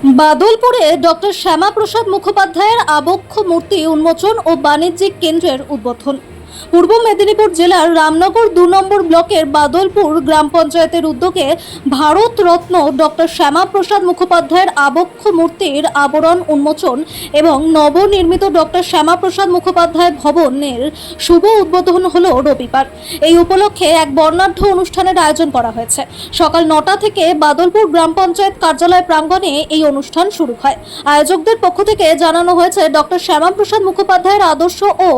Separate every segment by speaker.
Speaker 1: বাদলপুরে doctor Shyamaprasad মুখোপাধ্যায়ের আবক্ষ মূর্তি উন্মোচন ও বাণিজ্যিক কেন্দ্রের উদ্বোধন। পূর্ব মেদিনীপুর জেলার রামনগর ২ নম্বর ব্লকের বাদলপুর গ্রাম পঞ্চায়েতের উদ্যোগে ভারত রত্ন ডক্টর শ্যামাপ্রসাদ মুখোপাধ্যায়ের আবক্ষ মূর্তির আবরণ উন্মোচন এবং নবনির্মিত ডক্টর শ্যামাপ্রসাদ মুখোপাধ্যায় ভবনের শুভ উদ্বোধন হলো রবিবার। এই উপলক্ষে এক বর্ণাঢ্য অনুষ্ঠানের আয়োজন করা হয়েছে। সকাল ৯টা থেকে বাদলপুর গ্রাম পঞ্চায়েত কার্যালয় প্রাঙ্গণে এই অনুষ্ঠান শুরু হয়। আয়োজকদের পক্ষ থেকে জানানো হয়েছে, ডক্টর শ্যামাপ্রসাদ মুখোপাধ্যায়ের আদর্শ ও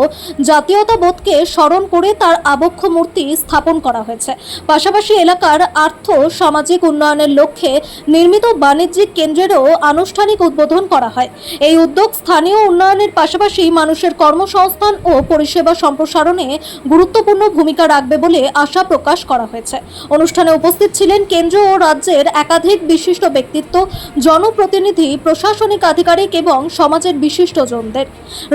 Speaker 1: জাতীয়তাবোধকে স্মরণ করে তার আবক্ষ মূর্তি স্থাপন করা হয়েছে। পাশাপাশি এলাকার আর্থ সামাজিক উন্নয়নের লক্ষ্যে নির্মিত বাণিজ্যিক কেন্দ্রেরও আনুষ্ঠানিক উদ্বোধন করা হয়। এই উদ্যোগ স্থানীয় উন্নয়নের পাশাপাশি মানুষের কর্মসংস্থান ও পরিষেবা সম্প্রসারণে গুরুত্বপূর্ণ ভূমিকা রাখবে বলে আশা প্রকাশ করা হয়েছে। অনুষ্ঠানে উপস্থিত ছিলেন কেন্দ্র ও রাজ্যের একাধিক বিশিষ্ট ব্যক্তিত্ব, জনপ্রতিনিধি, প্রশাসনিক আধিকারিক এবং সমাজের বিশিষ্টজনদের।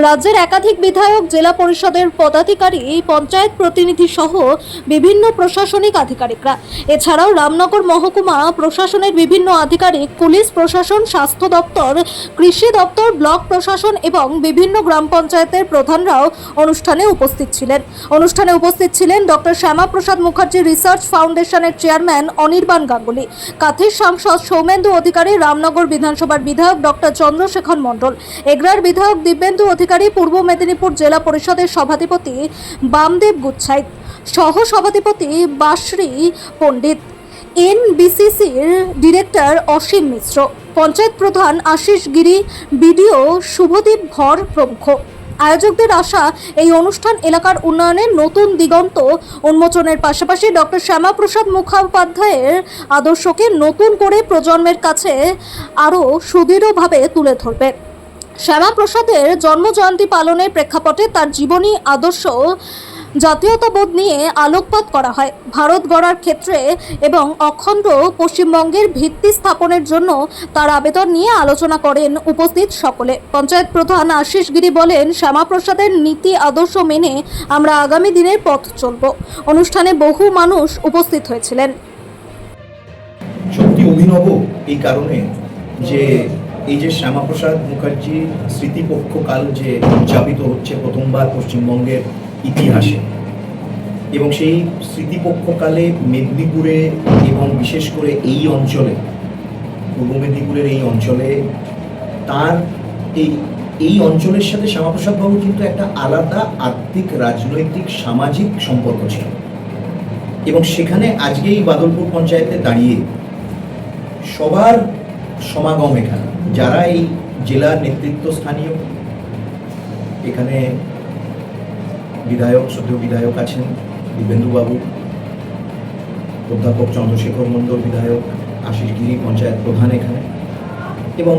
Speaker 1: রাজ্যের একাধিক বিধায়ক, জেলা পরিষদের পদাধিকারী, পঞ্চায়েত প্রতিনিধি সহ বিভিন্ন প্রশাসনিক আধিকারিকরা। এছাড়াও রামনগর মহকুমা প্রশাসনের বিভিন্ন আধিকারিক, পুলিশ প্রশাসন, স্বাস্থ্য দপ্তর, কৃষি দপ্তর, ব্লক প্রশাসন এবং বিভিন্ন গ্রাম পঞ্চায়েতের প্রধানরাও অনুষ্ঠানে উপস্থিত ছিলেন ডক্টর শ্যামাপ্রসাদ মুখার্জি রিসার্চ ফাউন্ডেশনের চেয়ারম্যান অনির্বাণ গাঙ্গুলি, কাথির সাংসদ সৌমেন্দু অধিকারী, রামনগর বিধানসভার বিধায়ক ডক্টর চন্দ্রশেখর মণ্ডল, এগরার বিধায়ক দিব্যেন্দু অধিকারী, পূর্ব মেদিনীপুর জেলা পরিষদের সভাধিপতি বামদেব গুচ্ছাইত, সহ সভাধিপতি বাশ্রী পণ্ডিত, এনবিসিসির ডিরেক্টর অসীম মিশ্র, পঞ্চায়েত প্রধান আশিস গিরি, বিডিও শুভদীপ ভর প্রমুখ। আয়োজকদের আশা, এই অনুষ্ঠান এলাকার উন্নয়নের নতুন দিগন্ত উন্মোচনের পাশাপাশি ডক্টর শ্যামাপ্রসাদ মুখোপাধ্যায়ের আদর্শকে নতুন করে প্রজন্মের কাছে আরও সুদৃঢ়ভাবে তুলে ধরবে। শ্যামাপ্রসাদের জন্মজয়ন্তী পালনের প্রেক্ষাপটে তার জীবনী, আদর্শ, জাতীয়তাবোধ নিয়ে আলোকপাত করা হয়। ভারত গড়ার ক্ষেত্রে এবং অখণ্ড পশ্চিমবঙ্গের ভিত্তি স্থাপনের জন্য তার আবেদন নিয়ে আলোচনা করেন উপস্থিত সকলে। পঞ্চায়েত প্রধান আশিস গিরি বলেন, শ্যামাপ্রসাদের নীতি আদর্শ মেনে আমরা আগামী দিনের পথ চলব। অনুষ্ঠানে বহু মানুষ উপস্থিত হয়েছিলেন।
Speaker 2: সত্যি অভিনব এই কারণে যে এই যে শ্যামাপ্রসাদ মুখার্জি স্মৃতিপক্ষকাল যে উদযাপিত হচ্ছে প্রথমবার পশ্চিমবঙ্গের ইতিহাসে, এবং সেই স্মৃতিপক্ষকালে মেদিনীপুরে এবং বিশেষ করে এই অঞ্চলে, পূর্ব মেদিনীপুরের এই অঞ্চলে, তার এই অঞ্চলের সাথে শ্যামাপ্রসাদ বাবু কিন্তু একটা আলাদা আর্থিক, রাজনৈতিক, সামাজিক সম্পর্ক ছিল। এবং সেখানে আজকে এই বাদলপুর পঞ্চায়েতে দাঁড়িয়ে সবার সমাগম, এখানে যারা এই জেলার নেতৃত্ব স্থানীয়, এখানে বিধায়ক, শ্রদ্ধেয় বিধায়ক আছেন দিব্যেন্দুবাবু, অধ্যাপক চন্দ্রশেখর মণ্ডল বিধায়ক, আশিস গিরি পঞ্চায়েত প্রধান এখানে, এবং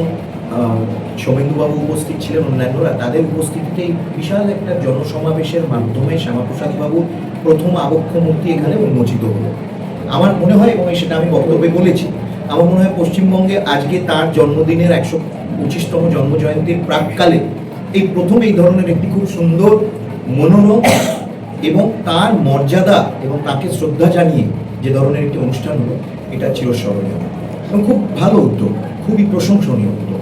Speaker 2: সৌমেন্দুবাবু উপস্থিত ছিলেন, অন্যান্যরা। তাদের উপস্থিতিতে বিশাল একটা জনসমাবেশের মাধ্যমে শ্যামাপ্রসাদ বাবুর প্রথম আবক্ষ মূর্তি এখানে উন্মোচিত হলো। আমার মনে হয়, এবং সেটা আমি বক্তব্যে বলেছি, আমার মনে হয় পশ্চিমবঙ্গে আজকে তার জন্মদিনের ১২৫তম জন্মজয়ন্তীর প্রাককালে এই প্রথম এই ধরনের একটি খুব সুন্দর, মনোরম এবং তার মর্যাদা এবং তাকে শ্রদ্ধা জানিয়ে যে ধরনের একটি অনুষ্ঠান হলো, এটা চিরস্মরণীয় এবং খুব ভালো উদ্যোগ, খুবই প্রশংসনীয় উদ্যোগ।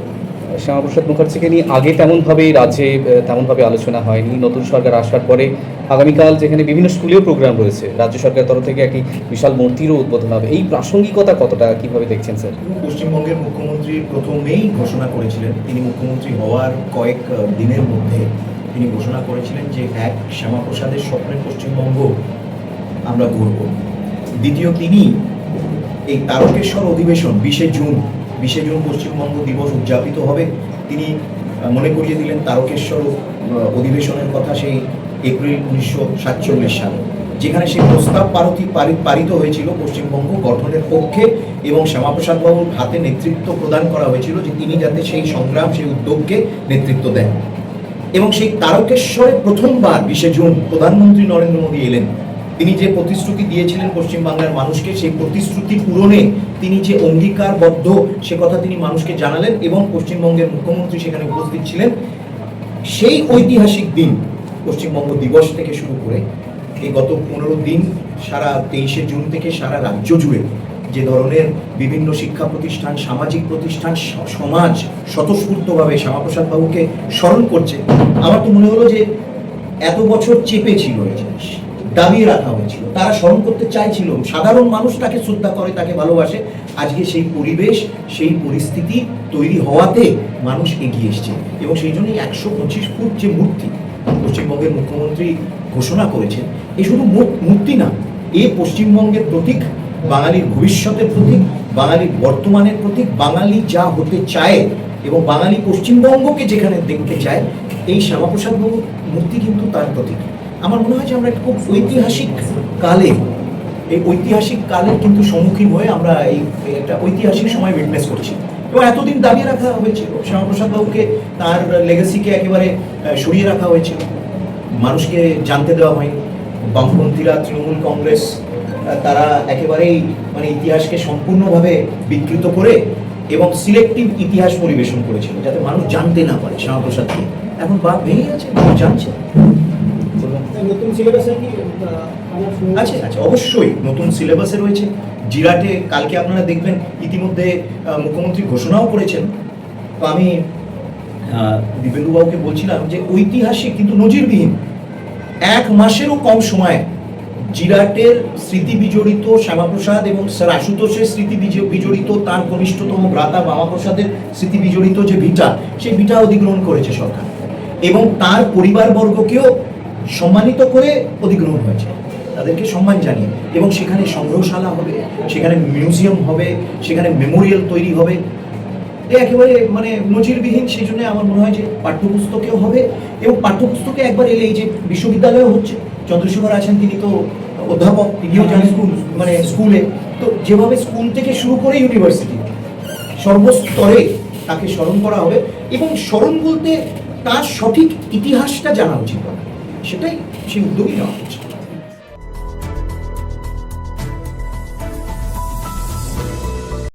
Speaker 3: শ্যামাপ্রসাদ মুখার্জিকে নিয়ে আগে তেমনভাবে রাজ্যে তেমনভাবে আলোচনা হয়নি। নতুন সরকার আসার পরে আগামীকাল যেখানে বিভিন্ন স্কুলেও প্রোগ্রাম রয়েছে, রাজ্য সরকারের তরফ থেকে একটি বিশাল মূর্তিরও উদ্বোধন হবে। এই প্রাসঙ্গিকতা কতটা, কিভাবে দেখছেন স্যার?
Speaker 2: পশ্চিমবঙ্গের মুখ্যমন্ত্রী প্রথমেই ঘোষণা করেছিলেন, তিনি মুখ্যমন্ত্রী হওয়ার কয়েক দিনের মধ্যে তিনি ঘোষণা করেছিলেন যে এক, শ্যামাপ্রসাদের স্বপ্নের পশ্চিমবঙ্গ আমরা গড়ব। দ্বিতীয়, তিনি এই তারকেশ্বর অধিবেশন ২০শে জুন পশ্চিমবঙ্গ দিবস উদযাপিত হবে। তিনি মনে করিয়ে দিলেন তারকেশ্বর অধিবেশনের কথা, সেই এপ্রিল ১৯৪৭ সালে, যেখানে সেই প্রস্তাব পারিত হয়েছিল পশ্চিমবঙ্গ গঠনের পক্ষে, এবং শ্যামাপ্রসাদ বাবুর হাতে নেতৃত্ব প্রদান করা হয়েছিল যে তিনি যাতে সেই সংগ্রাম, সেই উদ্যোগকে নেতৃত্ব দেন। এবং সেই তারকেশ্বরে প্রথমবার ২০শে জুন প্রধানমন্ত্রী নরেন্দ্র মোদী এলেন। তিনি যে প্রতিশ্রুতি দিয়েছিলেন পশ্চিমবাংলার মানুষকে, সেই প্রতিশ্রুতি পূরণে তিনি যে অঙ্গীকারবদ্ধ, সে কথা তিনি মানুষকে জানালেন, এবং পশ্চিমবঙ্গের মুখ্যমন্ত্রী সেখানে উপস্থিত ছিলেন। সেই ঐতিহাসিক দিন, পশ্চিমবঙ্গ দিবস থেকে শুরু করে এই গত ১৫ দিন, সারা ২৩শে জুন থেকে সারা রাজ্য জুড়ে যে ধরনের বিভিন্ন শিক্ষা প্রতিষ্ঠান, সামাজিক প্রতিষ্ঠান, সমাজ স্বতঃস্ফূর্তভাবে শ্যামাপ্রসাদ বাবুকে স্মরণ করছে, আমার তো মনে হলো যে এত বছর চেপে ছিল এই জিনিস, দাবিয়ে রাখা হয়েছিল, তারা স্মরণ করতে চাইছিল, সাধারণ মানুষ তাকে শ্রদ্ধা করে, তাকে ভালোবাসে। আজকে সেই পরিবেশ, সেই পরিস্থিতি তৈরি হওয়াতে মানুষ এগিয়ে এসছে, এবং সেই জন্যই 125 ফুট যে মূর্তি পশ্চিমবঙ্গের মুখ্যমন্ত্রী ঘোষণা করেছেন, এ শুধু মূর্তি না, এ পশ্চিমবঙ্গের প্রতীক, বাঙালির ভবিষ্যতের প্রতীক, বাঙালির বর্তমানের প্রতীক, বাঙালি যা হতে চায় এবং বাঙালি পশ্চিমবঙ্গকে যেখানে দেখতে চায়, এই শ্যামাপ্রসাদ বাবুর মূর্তি কিন্তু তার প্রতীক। আমার মনে হয় যে আমরা খুব ঐতিহাসিক কালে, এই ঐতিহাসিক কালের কিন্তু সম্মুখীন হয়ে আমরা এই একটা ঐতিহাসিক সময় উইটনেস করছি। এবং এতদিন দাবিয়ে রাখা হয়েছিল শ্যামাপ্রসাদ বাবুকে, তার লেগাসিকে একেবারে সরিয়ে রাখা হয়েছিল, মানুষকে জানতে দেওয়া হয়নি। বামপন্থীরা, তৃণমূল কংগ্রেস, তারা একেবারেই মানে ইতিহাসকে সম্পূর্ণভাবে বিকৃত করে এবং সিলেক্টিভ ইতিহাস পরিবেশন করেছিল, যাতে মানুষ জানতে না পারে শ্যামাপ্রসাদকে। এখন বাদ ভেঙে গেছে, মানুষ জানছে।
Speaker 4: নতুন সিলেবাসে কি
Speaker 2: আচ্ছা, অবশ্যই নতুন সিলেবাসে রয়েছে। জিরাটে কালকে আপনারা দেখবেন ইতিমধ্যে মুখ্যমন্ত্রী ঘোষণাও করেছেন। তো আমি দিব্যেন্দুবাবুকে বলছিলাম যে ঐতিহাসিক কিন্তু নজিরবিহীন 1 মাসেরও কম সময়ে জিরাটের স্মৃতি বিজড়িত শ্যামাপ্রসাদ এবং স্যার আশুতোষের স্মৃতি বিজড়িত তার ঘনিষ্ঠতম ভ্রাতা বামাপ্রসাদের স্মৃতি বিজড়িত যে ভিটা, সেই ভিটা অধিগ্রহণ করেছে সরকার, এবং তার পরিবারবর্গকেও সম্মানিত করে অধিগ্রহণ হয়েছে, তাদেরকে সম্মান জানিয়ে। এবং সেখানে সংগ্রহশালা হবে, সেখানে মিউজিয়াম হবে, সেখানে মেমোরিয়াল তৈরি হবে, একেবারে মানে নজিরবিহীন। সেই জন্য আমার মনে হয় যে পাঠ্যপুস্তকেও হবে, এবং পাঠ্যপুস্তকে একবার এলে, এই যে বিশ্ববিদ্যালয়েও হচ্ছে, চন্দ্রশেখর আছেন, তিনি তো অধ্যাপক, তিনিও জানেন মানে স্কুলে, তো যেভাবে স্কুল থেকে শুরু করে ইউনিভার্সিটি সর্বস্তরে তাকে স্মরণ করা হবে, এবং স্মরণ বলতে তার সঠিক ইতিহাসটা জানা উচিত, সেটাই সেই উদ্যোগই নেওয়া হচ্ছে।